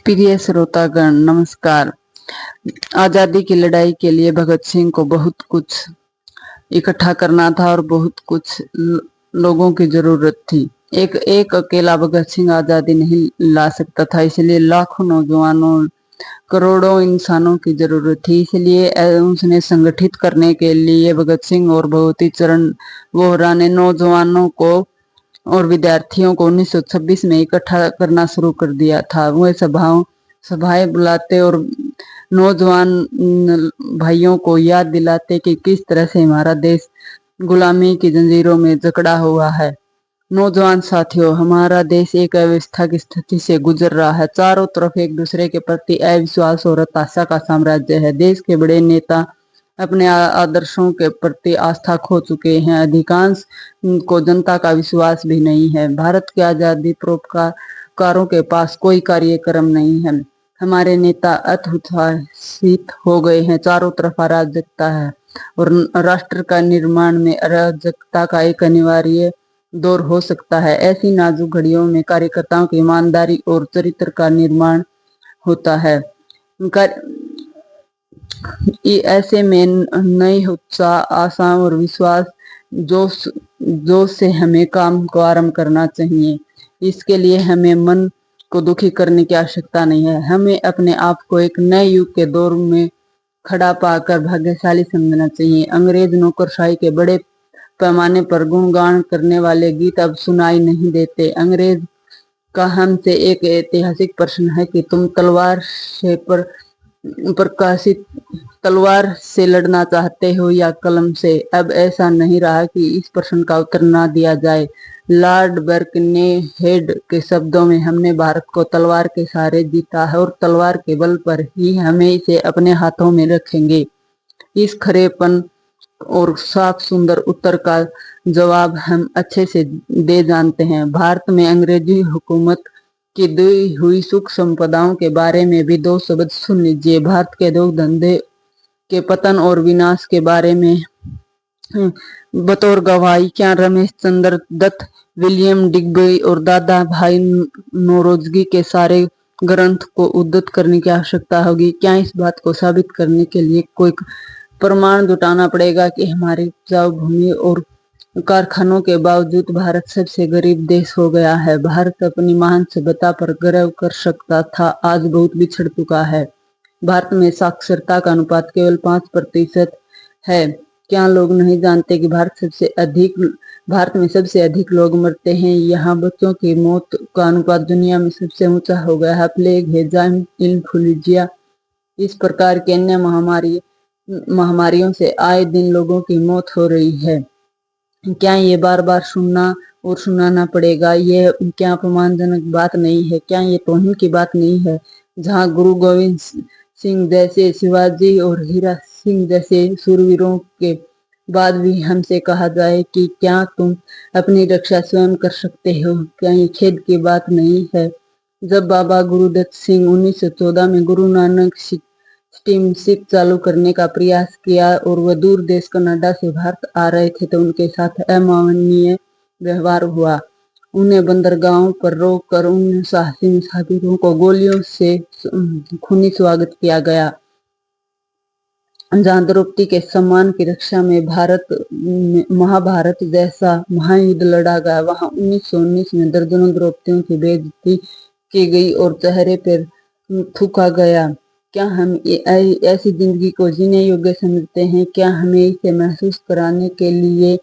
प्रिय श्रोतागण नमस्कार। आजादी की लड़ाई के लिए भगत सिंह को बहुत कुछ इकट्ठा करना था और बहुत कुछ लोगों की जरूरत थी। एक अकेला भगत सिंह आजादी नहीं ला सकता था, इसलिए लाखों नौजवानों करोड़ों इंसानों की जरूरत थी। इसलिए उसने संगठित करने के लिए भगत सिंह और भगवती चरण वोहरा ने नौजवानों को और विद्यार्थियों को 1926 में इकट्ठा करना शुरू कर दिया था। वह सभाएं बुलाते और नौजवान भाइयों को याद दिलाते कि किस तरह से हमारा देश गुलामी की जंजीरों में जकड़ा हुआ है। नौजवान साथियों, हमारा देश एक अव्यवस्था की स्थिति से गुजर रहा है। चारों तरफ एक दूसरे के प्रति अविश्वास और हताशा का साम्राज्य है। देश के बड़े नेता अपने आदर्शों के प्रति आस्था खो चुके हैं। अधिकांश को जनता का विश्वास भी नहीं है। भारत के आजादी परोपकारों के पास कोई कार्यक्रम नहीं है। हमारे नेता अत्याचारित हो गए हैं। चारों तरफ अराजकता है और राष्ट्र का निर्माण में अराजकता का एक अनिवार्य दौर हो सकता है। ऐसी नाजुक घड़ियों में कार्यकर्ताओं की ईमानदारी और चरित्र का निर्माण होता है। ऐसे में नई उत्साह, आशा और विश्वास जोश से हमें काम को आरंभ करना चाहिए। इसके लिए हमें मन को दुखी करने की आवश्यकता नहीं है। हमें अपने आप को एक नए युग के दौर में खड़ा पाकर भाग्यशाली समझना चाहिए। अंग्रेज नौकरशाही के बड़े पैमाने पर गुणगान करने वाले गीत अब सुनाई नहीं देते। अंग्रेज का हमसे एक ऐतिहासिक प्रश्न है कि तुम तलवार से लड़ना चाहते हो या कलम से। अब ऐसा नहीं रहा कि इस प्रश्न का उत्तर ना दिया जाए। लॉर्ड बर्कनेहेड के शब्दों में, हमने भारत को तलवार के सहारे जीता है और तलवार के बल पर ही हमें इसे अपने हाथों में रखेंगे। इस खरेपन और साफ सुंदर उत्तर का जवाब हम अच्छे से दे जानते हैं। भारत में अंग्रेजी हुकूमत की दी हुई सुख संपदाओं के बारे में भी दो शब्द सुन लीजिए। भारत के दो धंधे के पतन और विनाश के बारे में बतौर गवाही क्या रमेश चंद्र दत्त, विलियम डिग्बी और दादा भाई नौरोजी के सारे ग्रंथ को उद्धृत करने की आवश्यकता होगी? क्या इस बात को साबित करने के लिए कोई प्रमाण जुटाना पड़ेगा कि हमारी उपजाऊ भूमि और कारखानों के बावजूद भारत सबसे गरीब देश हो गया है? भारत अपनी महान सभ्यता पर गर्व कर सकता था, आज बहुत बिछड़ चुका है। भारत में साक्षरता का अनुपात केवल 5% है। क्या लोग नहीं जानते कि भारत में सबसे अधिक लोग मरते हैं? यहाँ बच्चों की मौत का अनुपात दुनिया में सबसे ऊंचा हो गया है। प्लेग, हैजा, इन्फ्लुएंजा इस प्रकार की अन्य महामारियों से आए दिन लोगों की मौत हो रही है। क्या ये बार बार सुनना और सुनाना पड़ेगा? ये क्या अपमानजनक बात नहीं है? क्या ये तौहीन की बात नहीं है? जहाँ गुरु गोविंद सिंह जैसे, शिवाजी और हीरा सिंह जैसे सूरवीरों के बाद भी हमसे कहा जाए कि क्या तुम अपनी रक्षा स्वयं कर सकते हो? क्या ये खेद की बात नहीं है? जब बाबा गुरुदत्त सिंह 1914 में गुरु नानक स्टीमशिप चालू करने का प्रयास किया और वह दूर देश कनाडा से भारत आ रहे थे तो उनके साथ अमानवीय व्यवहार हुआ। उन्हें बंदरगाहों पर रोक कर उन साहसी मुसाफिरों को गोलियों से खूनी स्वागत किया गया। जहाँ द्रौपदी के सम्मान की रक्षा में महाभारत जैसा महायुद्ध लड़ा गया, वहाँ 1919 में दर्जनों द्रौपदियों की बेइज्जती की गई और चेहरे पर थूका गया। क्या हम ऐसी जिंदगी को जीने योग्य समझते हैं? क्या हमें इसे महसूस कराने के लिए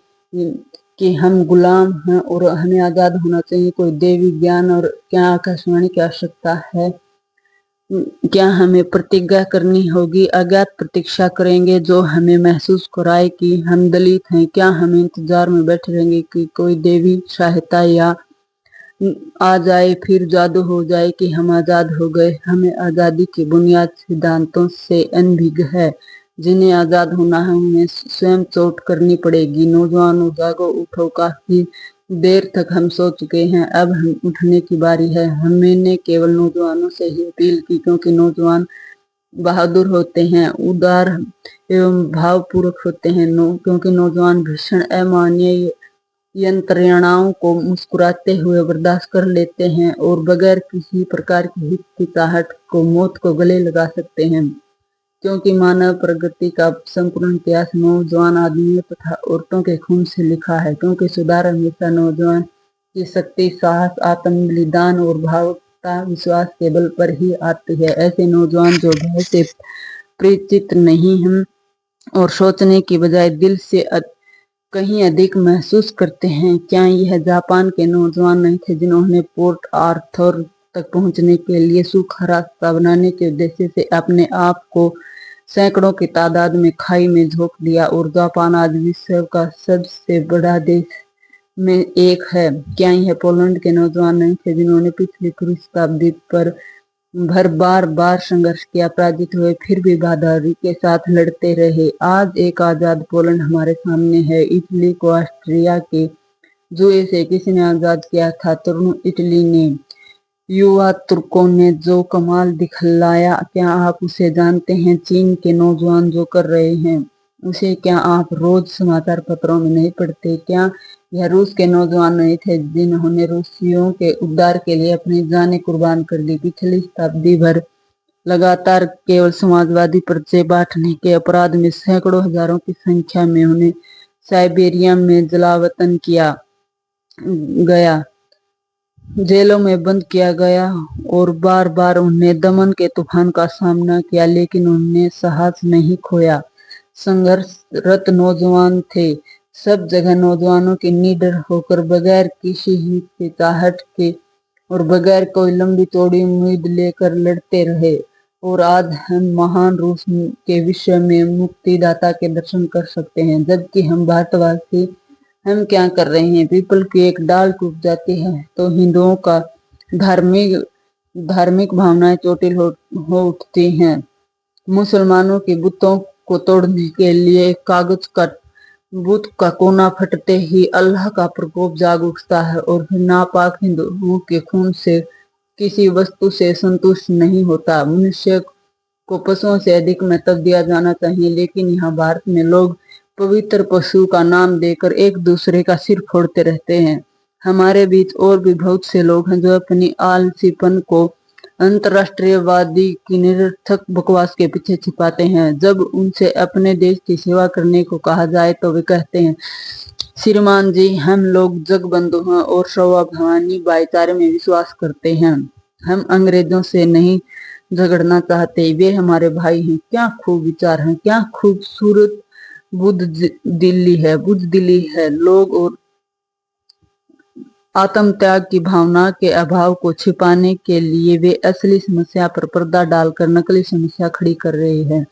कि हम गुलाम हैं और हमें आजाद होना चाहिए कोई देवी ज्ञान और क्या आकाशवाणी की आवश्यकता है? क्या हमें प्रतिज्ञा करनी होगी? अज्ञात प्रतीक्षा करेंगे जो हमें महसूस कराए कि हम दलित हैं? क्या हम इंतजार में बैठे रहेंगे कि कोई देवी सहायता या आ जाए, फिर जादू हो जाए कि हम आजाद हो गए? हमें आजादी के बुनियाद सिद्धांतों से अनभिज्ञ है। जिन्हें आजाद होना है उन्हें स्वयं चोट करनी पड़ेगी। नौजवानों जागो, उठो, काफी देर तक हम सो चुके हैं, अब हम उठने की बारी है। हमने केवल नौजवानों से ही अपील की क्योंकि नौजवान बहादुर होते हैं, उदार एवं भावपूर्वक होते हैं। क्योंकि नौजवान भीषण अमानवीय यंत्रणाओं को मुस्कुराते हुए बर्दाश्त कर लेते हैं और बगैर किसी प्रकार की हिचकिचाहट को मौत को गले लगा सकते हैं, क्योंकि मानव प्रगति का संपूर्ण इतिहास नौजवान आदमियों तथा औरतों के खून से लिखा है, क्योंकि सुधार हमेशा नौजवान की शक्ति, साहस, आत्म बलिदान और भावुकता विश्वास के बल पर ही आती है। ऐसे नौजवान जो भय से परिचित नहीं हैं और सोचने की बजाय दिल से कहीं अधिक महसूस करते हैं। क्या यह जापान के नौजवान नहीं थे जिन्होंने पोर्ट आर्थर तक पहुंचने के लिए सूखा रास्ता बनाने के उद्देश्य से अपने आप को सैकड़ों की तादाद में खाई में झोंक दिया, और जापान आज विश्व का सबसे बड़ा देश में एक है। क्या यह पोलैंड के नौजवान नहीं थे जिन्होंने पिछली पूरी शताब्दी पर बार बार संघर्ष किया, पराजित हुए, फिर भी बहादुरी के साथ लड़ते रहे। आज एक आजाद पोलैंड हमारे सामने है। इटली को ऑस्ट्रिया के जुए से किसने आजाद किया था? तरुण इटली ने। युवा तुर्कों ने जो कमाल दिखलाया, क्या आप उसे जानते हैं? चीन के नौजवान जो कर रहे हैं उसे क्या आप रोज समाचार पत्रों में नहीं पढ़ते? क्या यह रूस के नौजवान नहीं थे जिन्होंने रूसियों के उद्धार के लिए अपनी जानें कुर्बान कर दी? पिछली शताब्दी भर लगातार केवल समाजवादी पर्चे बांटने के अपराध में सैकड़ों हजारों की संख्या में उन्हें साइबेरिया में जलावतन किया गया, जेलों में बंद किया गया और बार बार उन्हें दमन के तूफान का सामना किया, लेकिन उन्होंने साहस नहीं खोया। संघर्षरत नौजवान थे। सब जगह नौजवानों के निडर होकर बगैर किसी हिचकिचाहट के और बगैर कोई लंबी चौड़ी उम्मीद लेकर लड़ते रहे, और आज हम महान रूस के विश्व में मुक्तिदाता के दर्शन कर सकते हैं, जबकि हम भारतवासी हम क्या कर रहे हैं? पीपल की एक डाल टूट जाती है तो हिंदुओं का धार्मिक भावनाएं चोटिल हो उठती हैं। मुसलमानों के बुतों को तोड़ने के लिए कागज का बुत का कोना फटते ही अल्लाह का प्रकोप जाग उठता है, और फिर नापाक हिंदुओं के खून से किसी वस्तु से संतुष्ट नहीं होता। मनुष्य को पशुओं से अधिक महत्व दिया जाना चाहिए, लेकिन यहाँ भारत में लोग पवित्र पशु का नाम देकर एक दूसरे का सिर फोड़ते रहते हैं। हमारे बीच और भी बहुत से लोग हैं जो अपनी आलसीपन को अंतर्राष्ट्रीयवादी की निरर्थक बकवास के पीछे छिपाते हैं। जब उनसे अपने देश की सेवा करने को कहा जाए तो वे कहते हैं, श्रीमान जी, हम लोग जगबंधु हैं और स्वाभिमानी भाईचारे में विश्वास करते हैं। हम अंग्रेजों से नहीं झगड़ना चाहते, वे हमारे भाई हैं। क्या खूब विचार हैं, क्या खूबसूरत बुद्धदिली है लोग, और आत्म त्याग की भावना के अभाव को छिपाने के लिए वे असली समस्या पर पर्दा डालकर नकली समस्या खड़ी कर रहे हैं।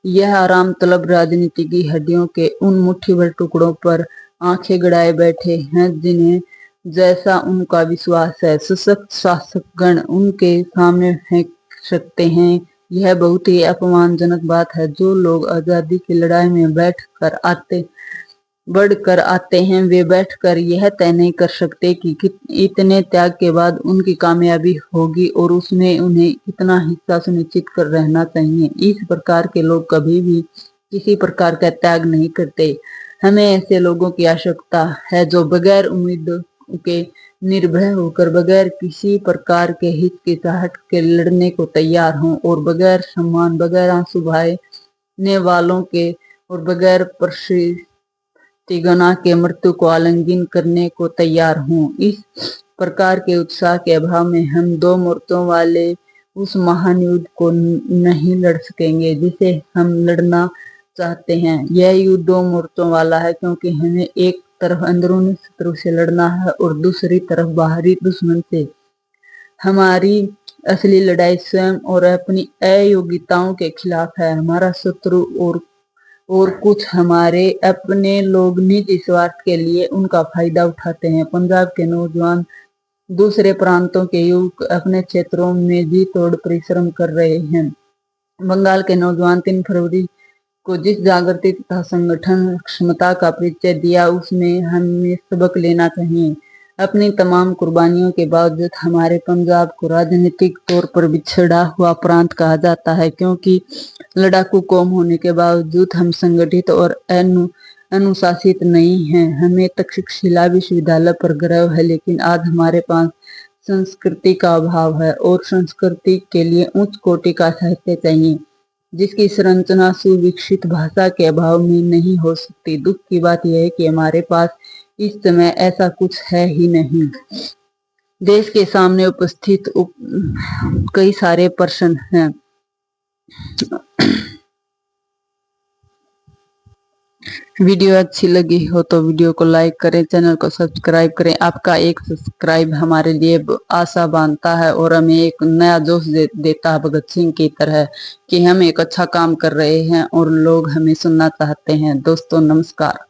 यह आराम तलब राजनीति की हड्डियों के उन मुट्ठी भर टुकड़ों पर आंखें गड़ाए बैठे हैं जिन्हें जैसा उनका विश्वास है सशक्त शासकगण उनके सामने फेंक सकते हैं। यह बहुत ही अपमानजनक बात है। जो लोग आजादी की लड़ाई में बढ़कर आते हैं, वे बैठकर यह तय नहीं कर सकते कि इतने त्याग के बाद उनकी कामयाबी होगी और उसमें उन्हें इतना हिस्सा सुनिश्चित कर रहना चाहिए। इस प्रकार के लोग कभी भी किसी प्रकार का त्याग नहीं करते। हमें ऐसे लोगों की आवश्यकता है जो बगैर उम्मीद के निर्भय होकर, बगैर किसी प्रकार के हिचकिचाहट के लड़ने को तैयार हों, और बगैर सम्मान, बगैर आंसू बहाने वालों के और बगैर प्रतिगणना के मृत्यु को आलिंगन करने को तैयार हों। इस प्रकार के उत्साह के अभाव में हम दो मोर्चों वाले उस महान युद्ध को नहीं लड़ सकेंगे जिसे हम लड़ना चाहते हैं। यह युद्ध दो मोर्चों वाला है, क्योंकि हमें एक तरफ अंदरूनी शत्रु से लड़ना है और दूसरी तरफ बाहरी दुश्मन से। हमारी असली लड़ाई स्वयं और अपनी अयोग्यताओं के खिलाफ है। हमारा शत्रु और कुछ हमारे अपने लोग निजी स्वार्थ के लिए उनका फायदा उठाते हैं। पंजाब के नौजवान दूसरे प्रांतों के युवक अपने क्षेत्रों में जी तोड़ परिश्रम कर रहे हैं। बंगाल के नौजवान 3 फरवरी को जिस जागृति तथा संगठन क्षमता का परिचय दिया, उसमें हमें सबक लेना चाहिए। अपनी तमाम कुर्बानियों के बावजूद हमारे पंजाब को राजनीतिक तौर पर बिछड़ा हुआ प्रांत कहा जाता है, क्योंकि लड़ाकू कौम होने के बावजूद हम संगठित और अनुशासित नहीं हैं। हमें तक्षशिला विश्वविद्यालय पर गर्व है, लेकिन आज हमारे पास संस्कृति का अभाव है और संस्कृति के लिए उच्च कोटि का साहित्य चाहिए, जिसकी संरचना सुविकसित भाषा के अभाव में नहीं हो सकती। दुख की बात यह है कि हमारे पास इस समय ऐसा कुछ है ही नहीं। देश के सामने उपस्थित कई सारे प्रश्न हैं। वीडियो अच्छी लगी हो तो वीडियो को लाइक करें, चैनल को सब्सक्राइब करें। आपका एक सब्सक्राइब हमारे लिए आशा बांधता है और हमें एक नया जोश देता है, भगत सिंह की तरह, कि हम एक अच्छा काम कर रहे हैं और लोग हमें सुनना चाहते हैं। दोस्तों नमस्कार।